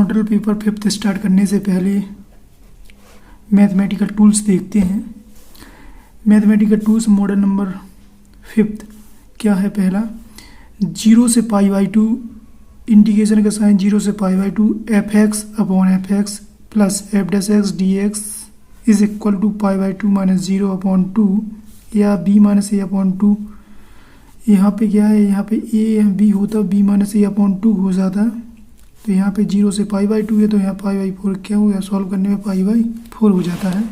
Model paper fifth start करने से पहले मैथमेटिकल टूल्स देखते हैं। Mathematical tools model number fifth क्या है? पहला 0 से π/2 इंटीग्रेशन का साइन 0 से π/2 fx/fx plus f' dx is equal to π/2 minus 0/2 या b-a/2। यहाँ पे क्या है, यहाँ पे a b होता b-a/2 हो जाता। तो यहाँ पे 0 से π/2 है तो यहाँ π/4 क्या हो गया, सॉल्व करने में π/4 हो जाता है।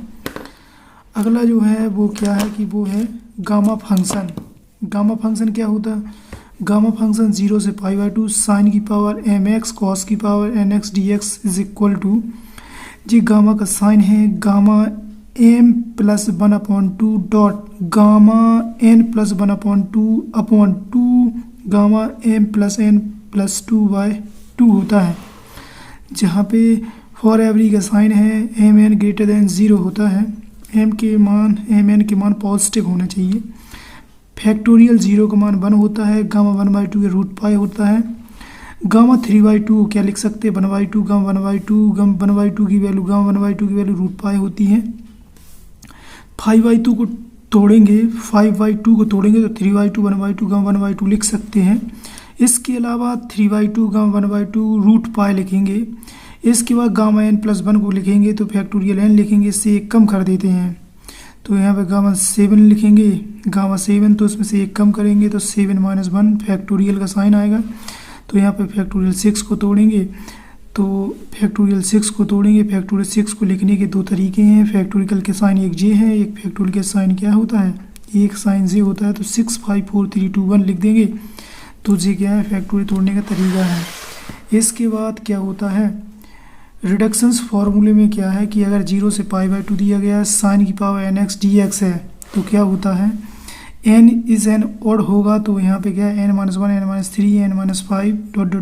अगला जो है वो क्या है कि वो है गामा फंक्शन। गामा फंक्शन क्या होता है? गामा फंक्शन 0 से π/2 साइन की पावर mx कॉस की power nx dx is equal to, जी गामा का साइन है gamma m plus 1/2 dot gamma n plus 1/2 gamma m plus n plus 2/2 होता है, जहाँ पे फॉर एवरी का साइन है mn ग्रेटर देन 0 होता है। mn के मान पॉजिटिव होना चाहिए। फैक्टोरियल 0 का मान 1 होता है। गामा 1/2 के रूट पाई होता है। गामा 3/2 क्या लिख सकते हैं? 1/2 गामा 1/2 की वैल्यू गामा 1/2 की वैल्यू रूट पाई होती है। 5/2 को तोड़ेंगे, 5/2 को तोड़ेंगे तो 3/2 1/2 गामा 1/2 लिख सकते हैं। इसके अलावा 3/2 गामा 1/2 रूट पाई लिखेंगे। इसके बाद गामा n प्लस 1 को लिखेंगे तो फैक्टोरियल n लिखेंगे, इससे एक कम कर देते हैं तो यहाँ पे गामा 7 लिखेंगे। गामा 7 तो इसमें से एक कम करेंगे तो 7 - 1 फैक्टोरियल का साइन आएगा। तो यहाँ पे फैक्टोरियल 6 को तोड़ेंगे तो फैक्टोरियल 6 को लिखने के दो तरीके हैं। फैक्टोरियल के साइन एक जे है, एक फैक्टोरियल के साइन क्या होता है, एक साइन जे होता है। तो 6 5 4 3 2 1 लिख देंगे तो जे क्या है, फैक्टोरियल तोड़ने का तरीका है। इसके बाद क्या होता है, रिडक्शंस फार्मूले में क्या है कि अगर 0 से π/2 दिया गया है, साइन की पावर nx dx है तो क्या होता है, n इज एन ऑड होगा तो यहाँ पे क्या है n - 1 n - 3 n - 5 ... 2 n -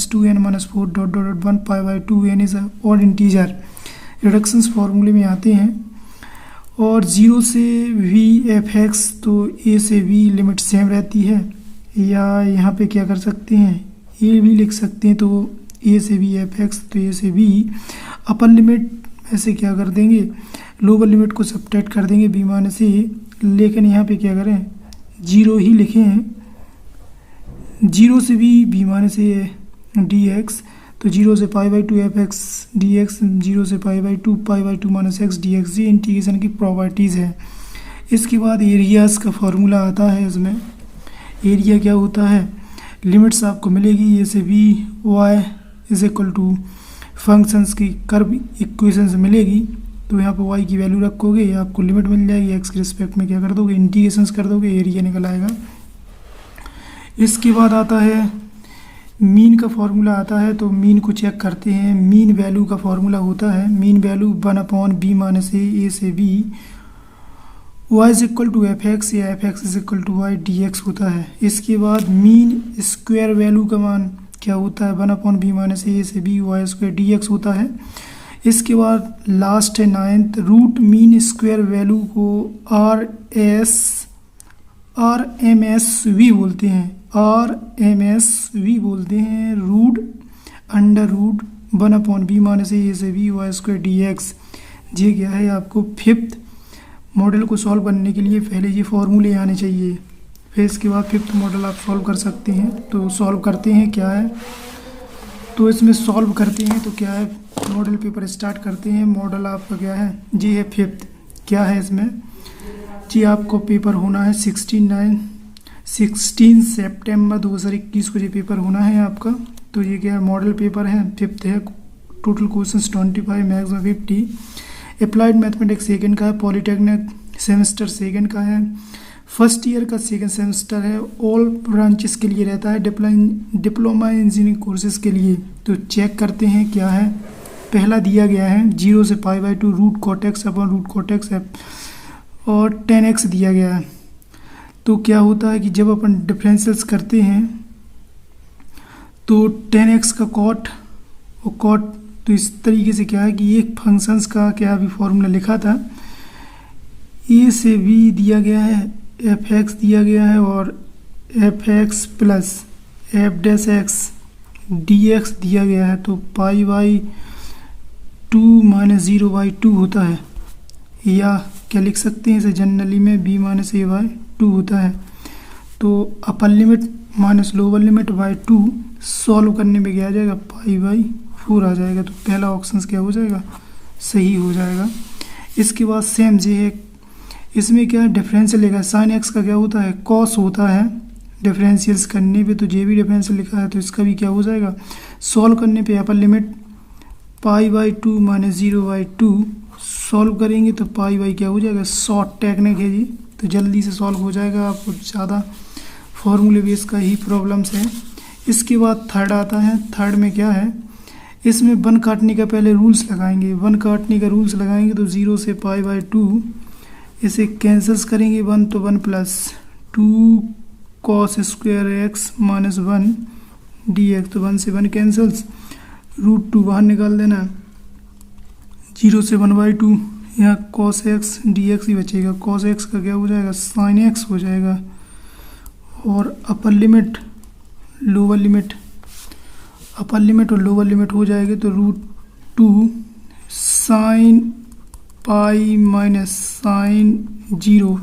2 n - 4 ... 1 π/2 n is odd integer. Reductions फार्मूले में आते हैं और 0 से v fx तो a से v लिमिट सेम रहती है, या यहाँ पे क्या कर सकते हैं a भी लिख सकते हैं। तो a से v fx तो a से v अपर लिमिट ऐसे क्या कर देंगे, लोअर लिमिट को सब्ट्रैक्ट कर देंगे b माइनस a, लेकिन यहाँ पे क्या करें 0 ही लिखे हैं। 0 से b माइनस a dx तो 0 से π/2 fx dx 0 से π/2 माइनस x dx, ये इंटीग्रेशन की प्रॉपर्टीज़ है। इसके बाद एरियाज़ का फार्मूला आता है। इसमें एरिया क्या होता है, लिमिट्स आपको मिलेगी a से b y is equal to functions की कर्व इक्वेशंस मिलेगी। तो यहाँ पे y की वैल्यू रखोगे, आपको लिमिट मिल जाएगी, x के रिस्पेक्ट में क्या कर दोगे, इंटीग्रेशंस कर दोगे, एरिया निकल आएगा। इसके बाद आता है मीन का फार्मूला आता है। तो मीन को चेक करते हैं। मीन वैल्यू का फार्मूला होता है, mean value 1/b minus a से b y is equal to fx या fx is equal to y dx होता है। इसके बाद मीन स्क्वायर वैल्यू का मान क्या होता है, 1/b माइनस a से b y स्क्वायर dx होता है। इसके बाद लास्ट है 9th, root mean square value को RMSV बोलते हैं, RMSV बोलते हैं, root under root 1/b minus a से b y स्क्वायर dx। ये क्या है, आपको फिफ्थ मॉडल को सॉल्व करने के लिए पहले ये फॉर्मूले आने चाहिए, फिर इसके बाद फिफ्थ मॉडल आप सॉल्व कर सकते हैं। तो सॉल्व करते हैं क्या है, तो इसमें सॉल्व करते हैं तो क्या है, मॉडल पेपर स्टार्ट करते हैं। मॉडल आपका क्या है, जी है फिफ्थ। क्या है इसमें, जी आपको पेपर होना है 16 सितंबर 2021 को ये पेपर होना है आपका। तो ये क्या है, मॉडल पेपर है, फिफ्थ है। Total questions 25, maximum 50। Applied mathematics second का है, पॉलीटेक्निक सेमेस्टर सेकंड का है, फर्स्ट ईयर का सेकंड सेमेस्टर है। ऑल ब्रांचेस के लिए रहता है, डिप्लोमा इंजीनियरिंग कोर्सेज के लिए। तो चेक करते हैं क्या है। पहला दिया गया है 0 से π/2 root cot x upon root cot x और 10x दिया गया है। तो क्या होता है कि जब अपन डिफरेंशियल्स करते हैं तो 10x का कॉट और कॉट, तो इस तरीके से क्या है कि एक फंक्शंस का क्या अभी फॉर्मूला लिखा था, a से b दिया गया है, fx दिया गया है और fx plus f' x dx दिया गया है तो पाई बाई 2 माइनस 0/2 होता है, या क्या लिख सकते हैं इसे जनरली में b माइनस a/2 होता है। तो upper limit minus lower limit by 2 solve करने में क्या आ जाएगा, पाई बाई 4 आ जाएगा। तो पहला ऑप्शन क्या हो जाएगा, सही हो जाएगा। इसके बाद सेम जे है, इसमें क्या है डिफरेंशियल लिखा है, साइन एक्स का क्या होता है, कॉस होता है डिफरेंशियल्स करने पे, तो जे भी डिफरेंशियल लिखा है तो इसका भी क्या हो जाएगा, सॉल्व करने पे upper limit pi by 2 minus 0/2 solve करेंगे तो पाई बाई क्या हो जाएगा, शॉर्ट टेक्निक है जी, तो जल्दी से सॉल्व हो जाएगा, आपको ज़्यादा फॉर्मूले बेस का ही प्रॉब्लम्स है। इसके बाद थर्ड आता है, थर्ड में क्या है, इसमें 1 काटने का पहले रूल्स लगाएंगे, 1 काटने का रूल्स लगाएंगे तो 0 से पाई बाई 2 इसे कैंसल्स करेंगे, 1 तो 1 plus 2 cos square x minus 1 dx, तो 1 से 1 कैंसल्स, √2 बाहर निकाल देना, 0 से 1/2 यहाँ कॉस एक्स dx ही बचेगा, कॉस एक्स का क्या हो जाएगा, साइन एक्स हो जाएगा। और upper limit lower limit, upper limit और लोअर लिमिट हो जाएगी तो √2 sine pi minus sine 0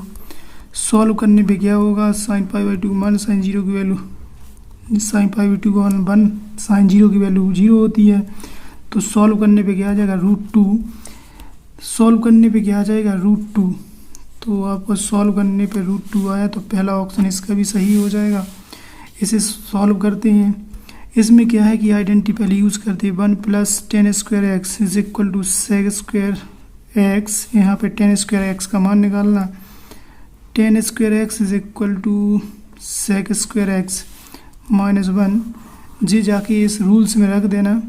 solve करने पे क्या होगा, sine pi by 2 minus sine 0 की वैल्यू, साइन पाई बाई 2 को 1 साइन 0 की वैल्यू 0 होती है, तो सॉल्व करने पे क्या आ जाएगा, √2 सॉल्व करने पे क्या आ जाएगा, √2, तो आपको सॉल्व करने पे √2 आया तो पहला ऑप्शन इसका भी सही हो जाएगा। इसे सॉल्व करते हैं, इसमें क्या है कि आइडेंटिटी पहले यूज़ करते हैं, 1 plus 10 square x is equal to sec square x, यहाँ पे 10 स्क्वायर एक्स का मान निकालना, 10 square x is equal to sec square x minus 1, जी जाके इस रूल्स में रख देना,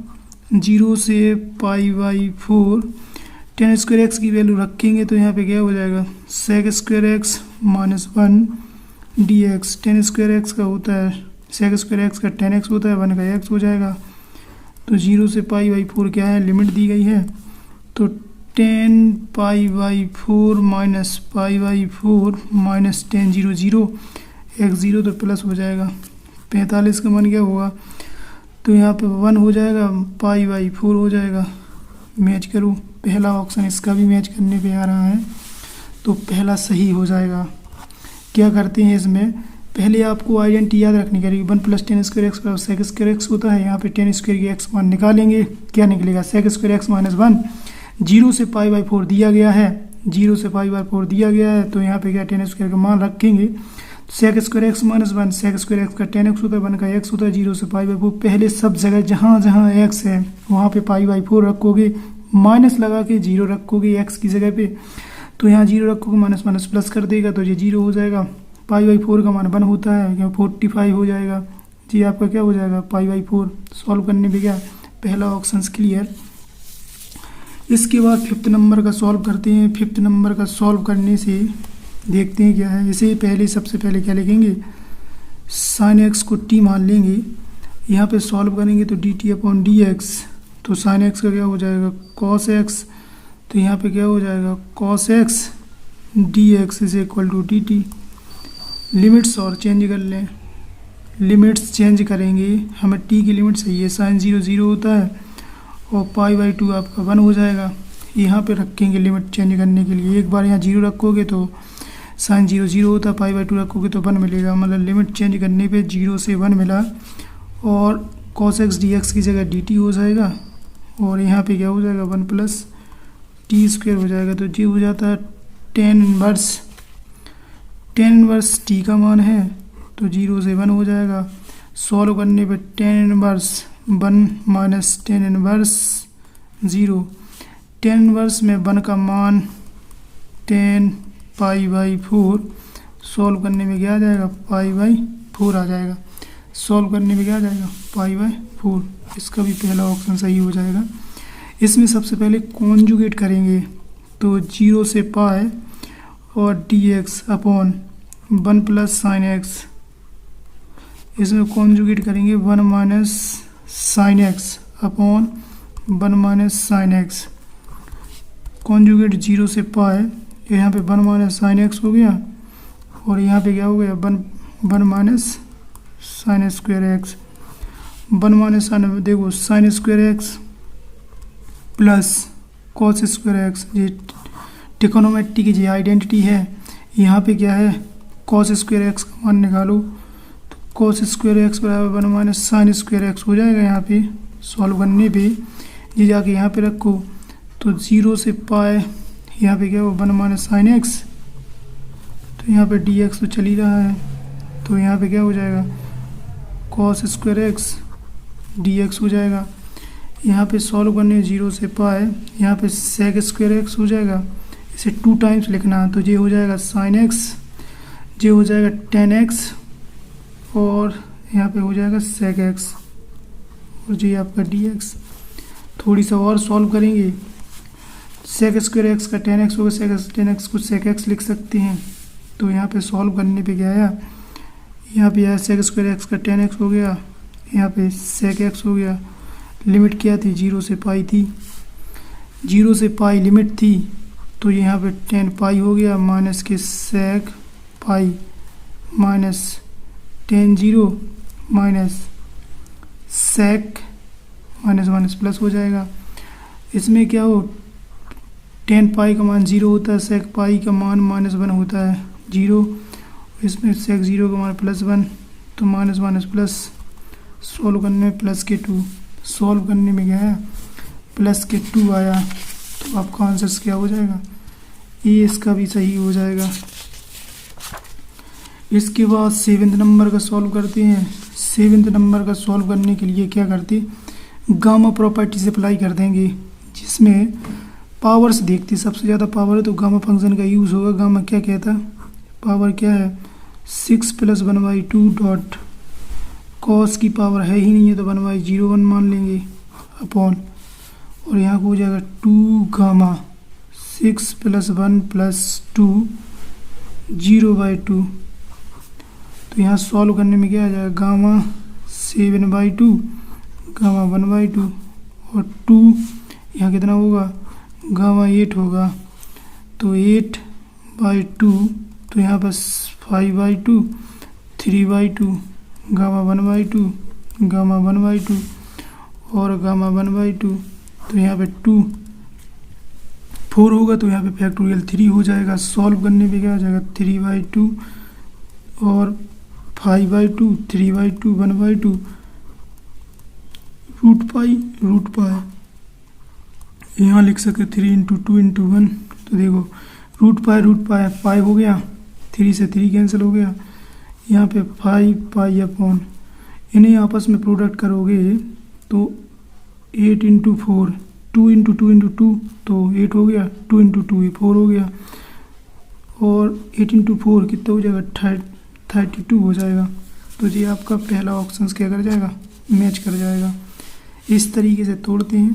0 से पाई बाई 4 10 स्क्वायर एक्स की वैल्यू रखेंगे तो यहाँ पे क्या हो जाएगा, sec square x minus 1 dx, 10 square x का होता है, सेक स्क्वायर एक्स का 10x होता है, 1 का x हो जाएगा, तो 0 से पाई बाई 4 क्या है, लिमिट दी गई है, तो 10 पाई बाई 4 माइनस पाई बाई 4 माइनस 10 0 0 x 0 तो प्लस हो जाएगा, 45 का मान क्या होगा, तो यहाँ पे 1 हो जाएगा, पाई बाई 4 हो जाएगा। मैच करो, पहला ऑप्शन इसका भी मैच करने पे आ रहा है, तो पहला सही हो जाएगा। क्या करते हैं इसमें, पहले आपको आइडेंटिटी याद रखनी पड़ेगी, 1 plus 10 square x plus sec square x होता है, यहाँ पे 10 स्क्वायर की एक्स मान निकालेंगे, क्या निकलेगा, सेक स्क्वायर एक्स माइनस 1, 0 से पाई बाई 4 दिया गया है, 0 से पाई बाई 4 दिया गया है, तो यहाँ पे क्या 10 स्क्वायर का मान रखेंगे, sec square x minus 1, sec square x का 10x होता है, 1 का x होता है, 0 से पाई बाई 4, पहले सब जगह जहाँ जहाँ x है वहाँ पे पाई बाई 4 रखोगे, माइनस लगा के 0 रखोगे x की जगह पे, तो यहाँ 0 रखोगे, माइनस माइनस प्लस कर देगा तो ये 0 हो जाएगा, पाई बाई 4 का मान 1 होता है, यहाँ 45 हो जाएगा जी, आपका क्या हो जाएगा, पाई बाई 4 सॉल्व करने पे क्या, पहला ऑप्शन क्लियर। इसके बाद 5th नंबर का सॉल्व करते हैं, 5th नंबर का सॉल्व करने से देखते हैं क्या है, इसे पहले सबसे पहले क्या लिखेंगे, साइन एक्स को t मान लेंगे, यहाँ पे सॉल्व करेंगे तो dt/dx, तो साइन एक्स का क्या हो जाएगा, कॉस एक्स, तो यहाँ पे क्या हो जाएगा, cos x dx is equal to dt। Limits और चेंज कर लें, लिमिट्स चेंज करेंगे, हमें t की लिमिट चाहिए है, साइन 0 0 होता है और पाई बाई 2 आपका 1 हो जाएगा, यहाँ पे रखेंगे लिमिट चेंज करने के लिए, एक बार यहाँ 0 रखोगे तो साइन 0 0 होता है, पाई बाई 2 रखोगे तो 1 मिलेगा, मतलब लिमिट चेंज करने पे 0 से 1 मिला, और कॉस एक्स dx की जगह dt हो जाएगा, और यहाँ पे क्या हो जाएगा, 1 प्लस टी स्क्वायर हो जाएगा, तो जी हो जाता है टेन इनवर्स टी का मान है, तो 0 से 1 हो जाएगा, सॉल्व करने पे tan inverse 1 minus tan inverse 0, tan inverse में 1 का मान 10 पाई बाई 4, सॉल्व करने में क्या आ जाएगा, पाई बाई 4 आ जाएगा, सॉल्व करने में क्या आ जाएगा, पाई बाई 4, इसका भी पहला ऑप्शन सही हो जाएगा। इसमें सबसे पहले कॉन्जुगेट करेंगे, तो 0 से पाई और dx upon 1 plus sine x, इसमें कॉन्जुगेट करेंगे 1 minus sine x upon 1 minus sine x, conjugate 0 से पाई, यहाँ पे 1 माइनस साइन एक्स हो गया, और यहाँ पे क्या हो गया, 1 minus sine square x, 1 minus sine, देखो sine square x plus cos square x, ये ट्रिग्नोमेट्री की जो आइडेंटिटी है। यहाँ पे क्या है, कॉस स्क्वायर एक्स का मान निकालो, तो कॉस स्क्वायर एक्स बराबर 1 माइनस साइन स्क्वायर एक्स हो जाएगा। यहाँ पे सॉल्व करने पे ये जाके यहाँ पे रखो, तो 0 से पाए, यहाँ पे क्या हो 1 माइनस साइन एक्स, तो यहाँ पे डी एक्स तो चल ही रहा है, तो यहाँ पे क्या हो जाएगा cos square x d x हो जाएगा। यहाँ पे सॉल्व करने 0 से पाए, यहाँ पे सेक स्क्वायर एक्स हो जाएगा, इसे 2 टाइम्स लिखना है, तो ये हो जाएगा साइन एक्स, ये हो जाएगा टेन एक्स, और यहाँ पे हो जाएगा सेक एक्स, और ये आपका डी एक्स। थोड़ी सा और सॉल्व करेंगे, सेक स्क्वायर एक्स का टेन एक्स होगा, सेक टेन एक्स को सेक एक्स लिख सकते हैं, तो यहाँ पे सॉल्व करने पे क्या आया, यहाँ पे आया सेक स्क्वायर एक्स का टेन एक्स हो गया, यहाँ पे सेक एक्स हो गया। लिमिट क्या थी, 0 से पाई थी, 0 से पाई लिमिट थी, तो यहाँ पे 10 पाई हो गया, माइनस के sec pi minus 10 0 minus sec minus minus plus हो जाएगा। इसमें क्या हो, 10 पाई का मान 0 होता है, सेक पाई का मान -1 होता है 0, इसमें सेक 0 का मान +1, तो माइनस माइनस प्लस, सॉल्व करने में प्लस के 2, सॉल्व करने में क्या है प्लस के 2 आया, तो आपका आंसर क्या हो जाएगा, ये इसका भी सही हो जाएगा। इसके बाद 7वें नंबर का सॉल्व करते हैं। 7वें नंबर का सॉल्व करने के लिए क्या करते, गामा प्रॉपर्टी से अप्लाई कर देंगे, जिसमें पावर्स देखते, सबसे ज़्यादा पावर है तो गामा फंक्शन का यूज़ होगा। गामा क्या कहता है, पावर क्या है 6 + 1/2 डॉट कॉस की पावर है ही नहीं है, तो 1/01 मान लेंगे अपॉन, और यहाँ को हो जाएगा 2 गामा 6 + 1 + 2 0/2, तो यहाँ सॉल्व करने में क्या आ जाएगा, गामा 7/2 गामा 1/2 और 2 यहाँ कितना होगा, गामा 8 होगा, तो 8/2, तो यहाँ पर 5/2 3/2 गामा 1/2 गामा 1/2 और गामा 1/2, तो यहाँ पे 2 4 होगा, तो यहाँ पे फैक्टोरियल 3 हो जाएगा। सॉल्व करने पे क्या हो जाएगा 3/2 और 5/2 3/2 1/2 रूट पाई यहाँ लिख सके 3 × 2 × 1, तो देखो रूट पाई 5 हो गया, 3 से 3 कैंसिल हो गया, यहाँ पे 5 पाई अपॉन, इन्हें आपस में प्रोडक्ट करोगे तो 8 × 4 2 × 2 × 2 तो 8 हो गया, 2 × 2 ये 4 हो गया, और 8 × 4 कितना हो जाएगा 32 हो जाएगा। तो ये आपका पहला ऑप्शन क्या कर जाएगा, मैच कर जाएगा। इस तरीके से तोड़ते हैं।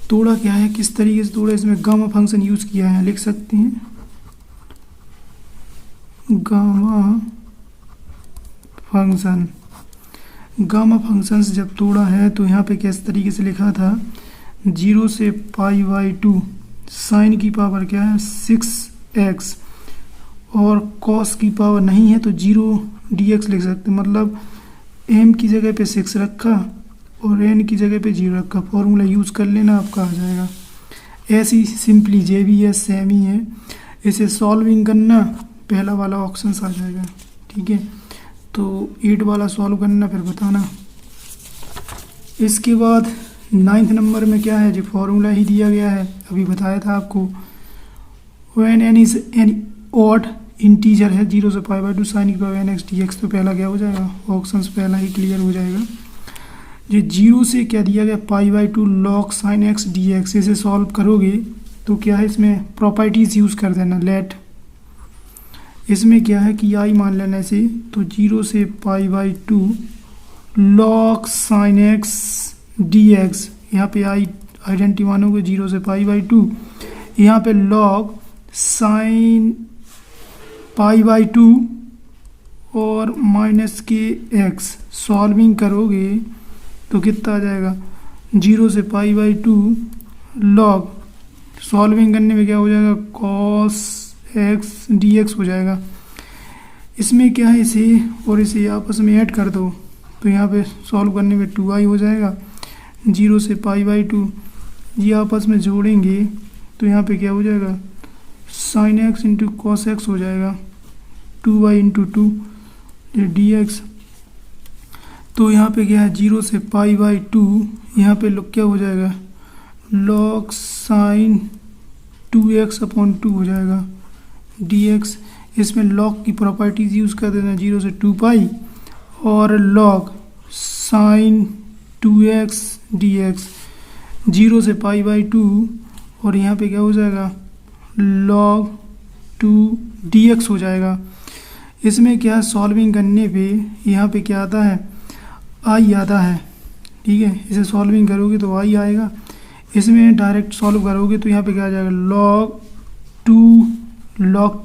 तोड़ा क्या है, किस तरीके से तोड़ा, इसमें गामा फंक्शन यूज़ किया है, लिख सकते हैं गामा फंक्शन से जब तोड़ा है तो यहाँ पे किस तरीके से लिखा था, 0 से π/2 साइन की पावर क्या है 6x, और कॉस की पावर नहीं है तो 0 dx लिख सकते हैं, मतलब m की जगह पे 6 रखा और n की जगह पे 0 रखा, फॉर्मूला यूज़ कर लेना, आपका आ जाएगा। ऐसी सिंपली जे भी है, सेम ही है, इसे सॉल्विंग करना, पहला वाला ऑप्शन आ जाएगा। ठीक है, तो 8 वाला सॉल्व करना फिर बताना। इसके बाद 9th नंबर में क्या है, जो फॉर्मूला ही दिया गया है, अभी बताया था आपको, when n is an odd integer है 0 से π/2 साइन की पावर nx dx, तो पहला क्या हो जाएगा, ऑप्शंस पहला ही क्लियर हो जाएगा। जो 0 से क्या दिया गया π/2 log sin x dx, इसे सॉल्व करोगे तो क्या है, इसमें प्रॉपर्टीज यूज़ कर देना, लेट इसमें क्या है कि आई मान लेना इसे, तो 0 से π/2 log sin x dx, यहाँ पे आई आइडेंटिटी मानोगे 0 से π/2, यहाँ पे log sin π/2 और माइनस के x, सॉल्विंग करोगे तो कितना आ जाएगा 0 से π/2 log, सॉल्विंग करने में क्या हो जाएगा cos x dx हो जाएगा। इसमें क्या है, इसे और इसे आपस में ऐड कर दो, तो यहाँ पे सॉल्व करने पे 2i हो जाएगा। 0 से π/2 ये आपस में जोड़ेंगे तो यहाँ पे क्या हो जाएगा, sin x into cos x हो जाएगा, 2y इंटू 2 dx। तो यहाँ पे क्या है, 0 से π/2 यहाँ पे लोग क्या हो जाएगा, log sin 2x/2 हो जाएगा dx। इसमें log की प्रॉपर्टीज यूज़ कर देना, 0 से 2π और log sin 2x dx, 0 से π/2 और यहाँ पे क्या हो जाएगा, log 2 dx हो जाएगा। इसमें क्या सॉल्विंग करने पे यहाँ पे क्या आता है, i आता है, ठीक है। इसे सॉल्विंग करोगे तो i आएगा। इसमें डायरेक्ट सॉल्व करोगे तो यहाँ पे क्या आ जाएगा, log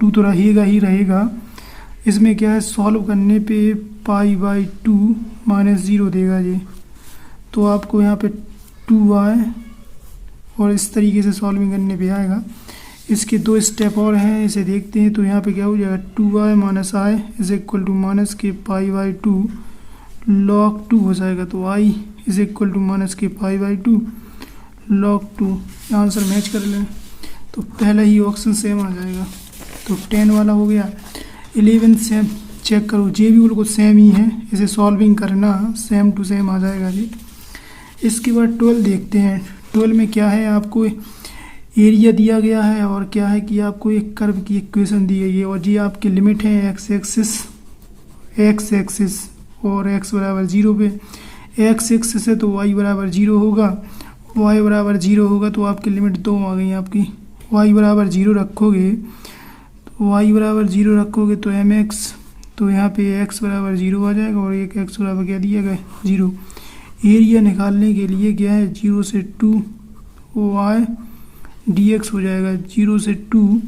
2 तो रहेगा ही रहेगा। इसमें क्या है, सॉल्व करने पे π/2 -0 देगा ये, तो आपको यहाँ पे 2i और इस तरीके से सॉल्विंग करने पे आएगा। इसके 2 स्टेप और हैं, इसे देखते हैं। तो यहाँ पे क्या हो जाएगा, 2i - i is equal to minus के π/2 log 2 हो जाएगा। तो i is equal to minus के π/2 log 2। आंसर मैच कर लें तो पहला ही ऑप्शन सेम आ जाएगा। तो 10 वाला हो गया। 11 सेम चेक करो, जे भी बिल्कुल सेम ही है, इसे सॉल्विंग करना सेम टू सेम आ जाएगा जी। इसके बाद 12 देखते हैं। 12 में क्या है, आपको एरिया दिया गया है और क्या है कि आपको एक कर्व की इक्वेशन दी गई है और जी आपकी लिमिट है एक्स एक्सिस और x बराबर 0 पे। एक्स एक्सिस है तो y बराबर 0 होगा, y बराबर 0 होगा तो आपकी लिमिट 2 आ गई आपकी। y बराबर 0 रखोगे तो mx, तो यहाँ पे x बराबर 0 आ जाएगा और एक x बराबर क्या दिया गया, 0। एरिया निकालने के लिए क्या है, 0 से 2 y dx हो जाएगा। 0 से 2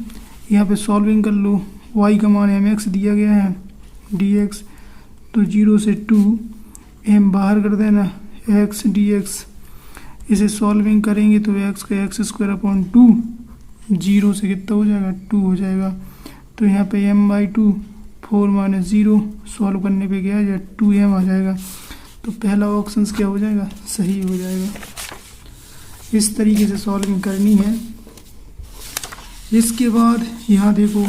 यहाँ पे सॉल्विंग कर लो, y का मान mx दिया गया है dx, तो 0 से 2 m बाहर कर देना, x dx। इसे सॉल्विंग करेंगे तो x का x² 2, 0 से कितना हो जाएगा, 2 हो जाएगा। तो यहाँ पे m/2 4 - 0 सॉल्व करने पे क्या है, 2m आ जाएगा। तो पहला ऑप्शन क्या हो जाएगा, सही हो जाएगा। इस तरीके से सॉल्विंग करनी है। इसके बाद यहाँ देखो,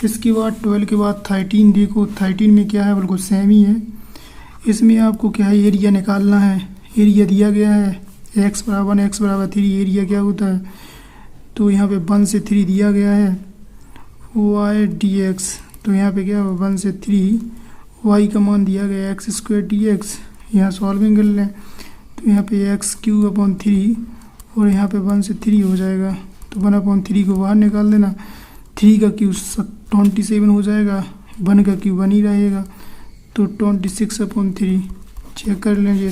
इसके बाद 12 के बाद 13 देखो। 13 में क्या है, बिल्कुल सेम ही है। इसमें आपको क्या है, एरिया निकालना है। एरिया दिया गया है x बराबर 3। एरिया क्या होता है, तो यहाँ पे 1 से 3 दिया गया है y dx। तो यहाँ पे क्या है, 1 से 3 y का मान दिया गया है x² dx। यहाँ सॉल्विंग कर लें तो यहाँ पे x³ 3 और यहाँ पे 1 से 3 हो जाएगा। तो 1/3 को बाहर निकाल देना, 3 का क्यूब 27 हो जाएगा, 1 का क्यूब 1 ही रहेगा। तो 26/3 चेक कर लेंगे,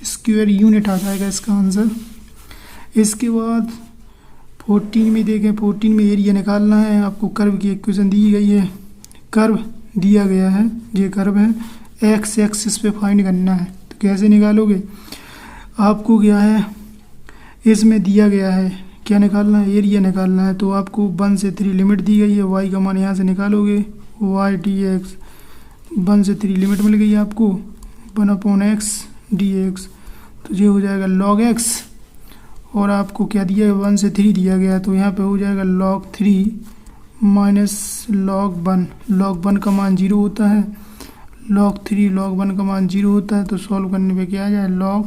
स्क्वायर यूनिट आ जाएगा इसका आंसर। इसके बाद 14 में देखें। 14 में एरिया निकालना है। आपको कर्व की इक्वेशन दी गई है, कर्व दिया गया है, ये कर्व है, एक्स एक्सिस पे फाइंड करना है। तो कैसे निकालोगे, आपको क्या है, इसमें दिया गया है क्या निकालना है, एरिया निकालना है। तो आपको 1 से 3 लिमिट दी गई है, y का मान यहाँ से निकालोगे, y dx। 1 से 3 लिमिट मिल गई आपको, 1/x dx। तो ये हो जाएगा log x और आपको क्या दिया है, 1 से 3 दिया गया है। तो यहाँ पे हो जाएगा log 3 माइनस log 1। log 1 का मान 0 होता है, log 3 log 1 का मान 0 होता है। तो सॉल्व करने पे क्या आ जाए, log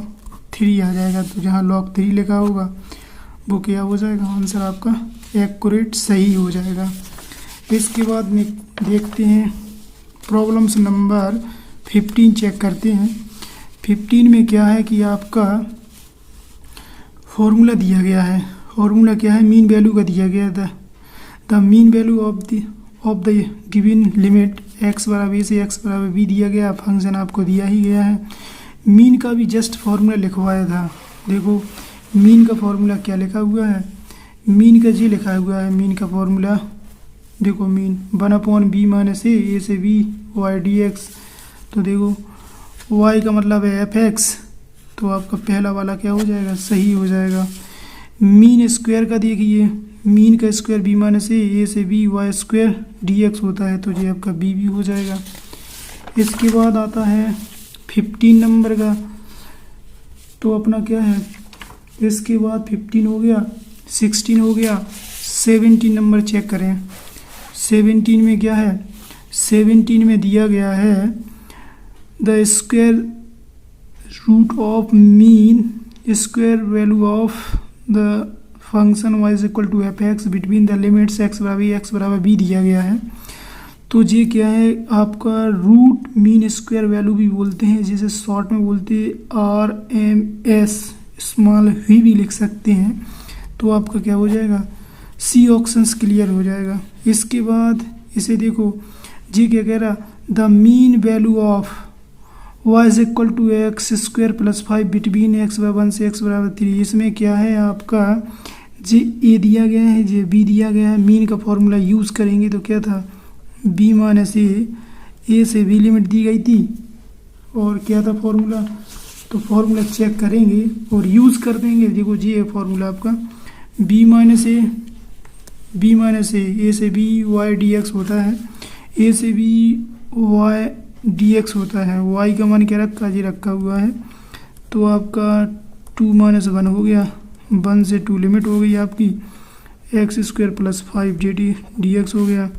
3 आ जाएगा। तो जहाँ log 3 लिखा होगा वो क्या हो जाएगा, आंसर आपका एक्यूरेट सही हो जाएगा। इसके बाद देखते हैं प्रॉब्लम्स नंबर 15 चेक करते हैं। 15 में क्या है कि आपका फॉर्मूला दिया गया है। फॉर्मूला क्या है, मीन वैल्यू का दिया गया था। The mean value of the given limit x बराबर a से x बराबर b दिया गया। फंक्शन आपको दिया ही गया है। मीन का भी जस्ट फॉर्मूला लिखवाया था। देखो मीन का फॉर्मूला क्या लिखा हुआ है, मीन का जी लिखा हुआ है। मीन का फॉर्मूला देखो, मीन 1/b माइनस a से b y dx। तो देखो y का मतलब है fx, तो आपका पहला वाला क्या हो जाएगा, सही हो जाएगा। मीन स्क्वायर का देखिए, मीन का स्क्वायर b माइनस a से b y² dx होता है। तो ये आपका b भी हो जाएगा। इसके बाद आता है 15 नंबर का, तो अपना क्या है, इसके बाद 15 हो गया, 16 हो गया, 17 नंबर चेक करें। 17 में क्या है, 17 में दिया गया है the square root of mean square value of the function y is equal to F X between the limits x बराबर b दिया गया है। तो ये क्या है आपका रूट मीन स्क्वायर वैल्यू भी बोलते हैं, जिसे शॉर्ट में बोलते हैं RMS, स्मॉल भी लिख सकते हैं। तो आपका क्या हो जाएगा, सी ऑप्शंस क्लियर हो जाएगा। इसके बाद इसे देखो, जी क्या कह रहा, the mean value of y is equal to X square plus 5 between x बराबर 1 से x बराबर 3। इसमें क्या है आपका जी ए दिया गया है, जी बी दिया गया है। मीन का फॉर्मूला यूज़ करेंगे तो क्या था, बी माइनस ए से बी लिमिट दी गई थी, और क्या था फॉर्मूला, तो फॉर्मूला चेक करेंगे और यूज़ कर देंगे। देखो जी है फॉर्मूला आपका, बी माइनस ए से बी वाई डी एक्स होता है, ए से बी वाई डी एक्स होता है। वाई का मान क्या रखा, जी रखा हुआ है। तो आपका 2 - 1 हो गया, 1 से 2 लिमिट हो गई आपकी, x square plus 5 D x हो गया।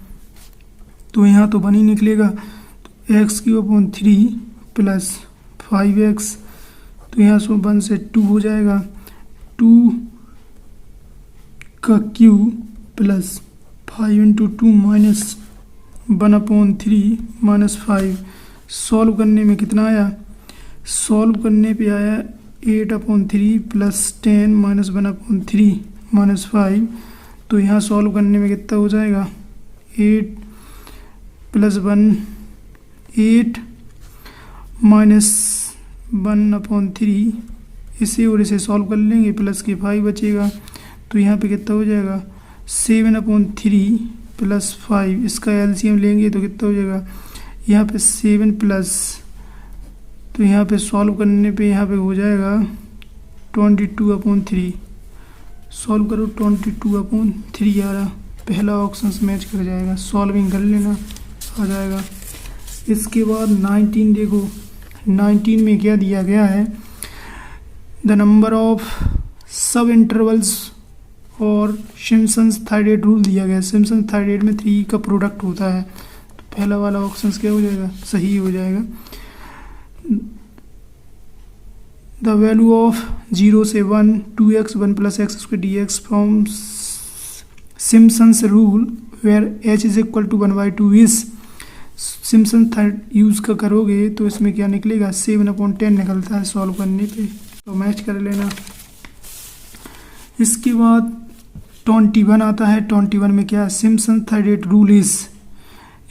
तो यहाँ तो 1 ही निकलेगा, तो x cube upon 3 plus 5x, तो यहाँ से 1 से 2 हो जाएगा, 2 का cube plus 5 × 2 minus 1/3 minus 5। Solve करने में कितना आया, सॉल्व करने पे आया 8/3 प्लस 10 माइनस 1/3 माइनस 5। तो यहाँ सॉल्व करने में कितना हो जाएगा, 8 + 1 8 माइनस 1/3, इसे और इसे सॉल्व कर लेंगे, प्लस के 5 बचेगा। तो यहाँ पे कितना हो जाएगा, 7/3 प्लस 5, इसका एलसीएम लेंगे तो कितना हो जाएगा, यहाँ पे 7 प्लस, तो यहाँ पे सॉल्व करने पे यहाँ पे हो जाएगा 22/3। सॉल्व करो, 22/3 आ रहा, पहला ऑप्शन मैच कर जाएगा, सॉल्विंग कर लेना, आ जाएगा। इसके बाद 19 देखो, 19 में क्या दिया गया है, द नंबर ऑफ सब इंटरवल्स और सिम्पसन्स थायराइड रूल दिया गया है। सिम्पसन थायराइड में 3 का प्रोडक्ट होता है, तो पहला वाला ऑप्शन क्या हो जाएगा, सही हो जाएगा। द वैल्यू ऑफ 0 से 1 2x 1 + x square dx from Simpson's rule where h is equal to 1/2 इज। सिम्पसन थायराइड यूज़ का करोगे तो इसमें क्या निकलेगा, 7/10 निकलता है सॉल्व करने पे, तो मैच कर लेना। इसके बाद 21 आता है। 21 में क्या है, सिम्पसन थायराइड रूल इज,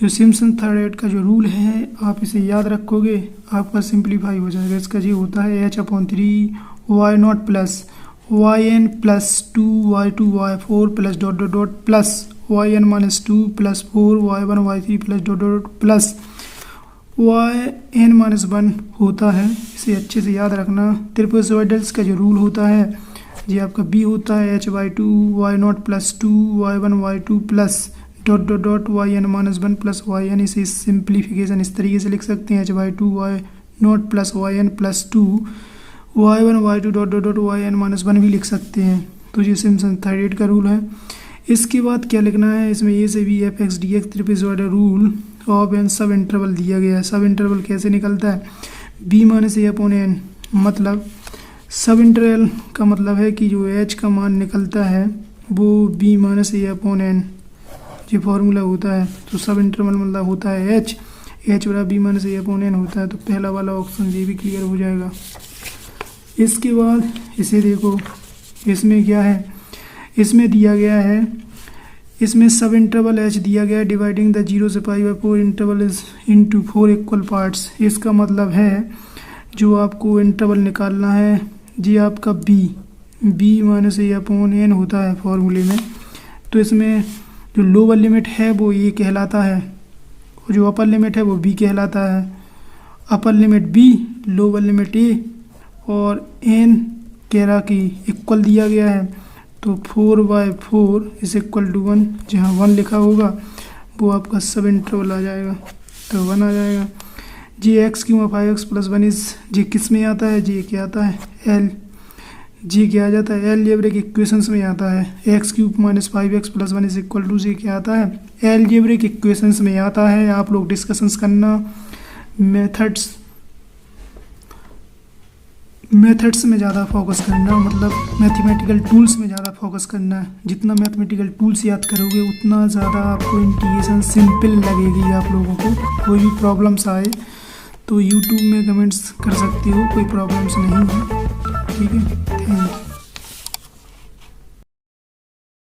जो सिम्पसन थायराइड का जो रूल है आप इसे याद रखोगे, आपका सिंप्लीफाई हो जाएगा। इसका ये होता है h/3 y0 plus yn plus 2y2 y4 plus dot dot dot plus yn - 2 plus 4 y1 y3 plus dot dot plus yn - 1 होता है। इसे अच्छे से याद रखना। ट्रापेज़ॉइडल्स का जो रूल होता है ये आपका b होता है h/2 y0 plus 2 y1 y2 plus dot dot dot yn - 1 plus yn। इसे सिंप्लीफिकेशन इस तरीके से लिख सकते हैं, h/2 y0 plus yn plus 2 y1 y2 dot dot dot yn - 1 भी लिख सकते हैं। तो ये सिम्पसन थायराइड का रूल है। इसके बाद क्या लिखना है, इसमें ए से B f x d x trapezoidal rule of n sub interval दिया गया है। सब इंटरवल कैसे निकलता है, b - a/n, मतलब सब इंटरवल का मतलब है कि जो h का मान निकलता है वो b - a/n, ये फॉर्मूला होता है। तो सब इंटरवल मतलब होता है h बराबर b - a/n होता है। तो पहला वाला ऑप्शन ये भी क्लियर हो जाएगा। इसके बाद इसे देखो, इसमें क्या है, इसमें दिया गया है, इसमें सब इंटरवल h दिया गया है, डिवाइडिंग द 0 से π/4 interval is into 4 equal parts. इसका मतलब है जो आपको इंटरवल निकालना है जी आपका b - a/n होता है फॉर्मूले में। तो इसमें जो लोअर लिमिट है वो a कहलाता है और जो अपर लिमिट है वो b कहलाता है। Upper limit b, lower limit a, और n कह रहा कि इक्वल दिया गया है, तो 4/4 इज इक्वल टू 1, जहाँ 1 लिखा होगा वो आपका सब इंटरवल आ जाएगा, तो 1 आ जाएगा। जी एक्स क्यू में 5x प्लस 1 इज जी किस में आता है, जी क्या आता है एल, जी क्या आ जाता है एलजेब्रिक इक्वेशंस में आता है। X cube minus 5x plus 1 is equal to जी क्या आता है एलजेब्रिक इक्वेशंस में आता है। आप लोग डिस्कशंस करना, मेथड्स में ज़्यादा फोकस करना, मतलब मैथमेटिकल टूल्स में ज़्यादा फोकस करना। जितना मैथमेटिकल टूल्स याद करोगे उतना ज़्यादा आपको इंटीग्रेशन सिंपल लगेगी। आप लोगों को कोई भी प्रॉब्लम्स आए तो यूट्यूब में कमेंट्स कर सकते हो, कोई प्रॉब्लम्स नहीं है। ठीक है, थैंक यू।